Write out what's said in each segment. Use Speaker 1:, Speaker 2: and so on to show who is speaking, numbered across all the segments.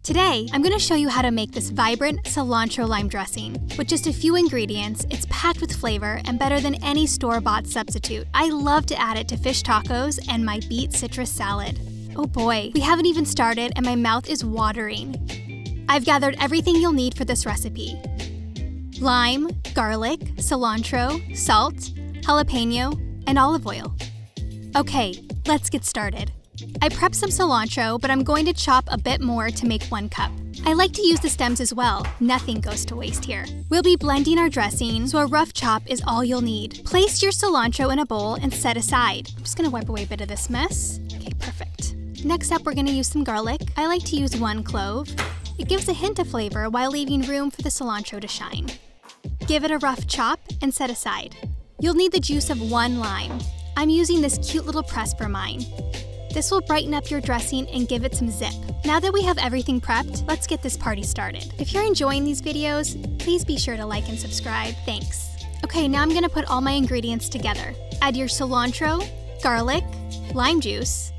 Speaker 1: Today, I'm going to show you how to make this vibrant cilantro lime dressing. With just a few ingredients, it's packed with flavor and better than any store-bought substitute. I love to add it to fish tacos and my beet citrus salad. Oh boy, we haven't even started and my mouth is watering. I've gathered everything you'll need for this recipe. Lime, garlic, cilantro, salt, jalapeno, and olive oil. Okay, let's get started. I prepped some cilantro, but I'm going to chop a bit more to make 1 cup. I like to use the stems as well. Nothing goes to waste here. We'll be blending our dressing, so a rough chop is all you'll need. Place your cilantro in a bowl and set aside. I'm just gonna wipe away a bit of this mess. Okay, perfect. Next up, we're gonna use some garlic. I like to use 1 clove. It gives a hint of flavor while leaving room for the cilantro to shine. Give it a rough chop and set aside. You'll need the juice of 1 lime. I'm using this cute little press for mine. This will brighten up your dressing and give it some zip. Now that we have everything prepped, let's get this party started. If you're enjoying these videos, please be sure to like and subscribe. Thanks. Okay, now I'm gonna put all my ingredients together. Add your cilantro, garlic, lime juice,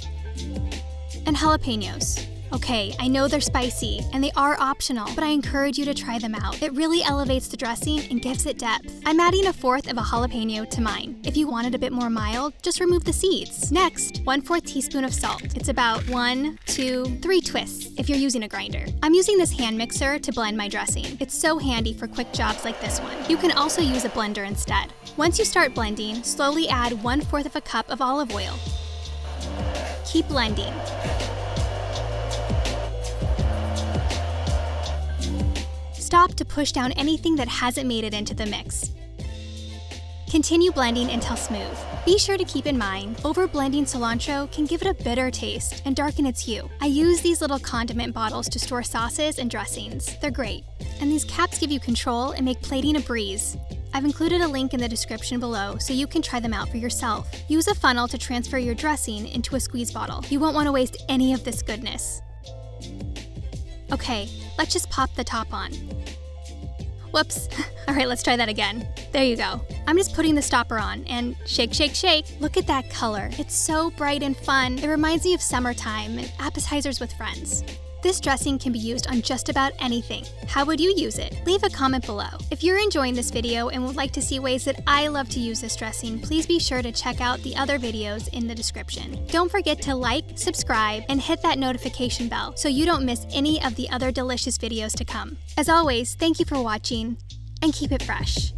Speaker 1: and jalapenos. Okay, I know they're spicy, and they are optional, but I encourage you to try them out. It really elevates the dressing and gives it depth. I'm adding 1/4 of a jalapeno to mine. If you want it a bit more mild, just remove the seeds. Next, 1/4 teaspoon of salt. It's about 1, 2, 3 twists if you're using a grinder. I'm using this hand mixer to blend my dressing. It's so handy for quick jobs like this one. You can also use a blender instead. Once you start blending, slowly add 1/4 of a cup of olive oil. Keep blending. Stop to push down anything that hasn't made it into the mix. Continue blending until smooth. Be sure to keep in mind, over-blending cilantro can give it a bitter taste and darken its hue. I use these little condiment bottles to store sauces and dressings. They're great. And these caps give you control and make plating a breeze. I've included a link in the description below so you can try them out for yourself. Use a funnel to transfer your dressing into a squeeze bottle. You won't want to waste any of this goodness. Okay, let's just pop the top on. Whoops. All right, let's try that again. There you go. I'm just putting the stopper on and shake, shake, shake. Look at that color. It's so bright and fun. It reminds me of summertime and appetizers with friends. This dressing can be used on just about anything. How would you use it? Leave a comment below. If you're enjoying this video and would like to see ways that I love to use this dressing, please be sure to check out the other videos in the description. Don't forget to like, subscribe, and hit that notification bell so you don't miss any of the other delicious videos to come. As always, thank you for watching, and keep it fresh.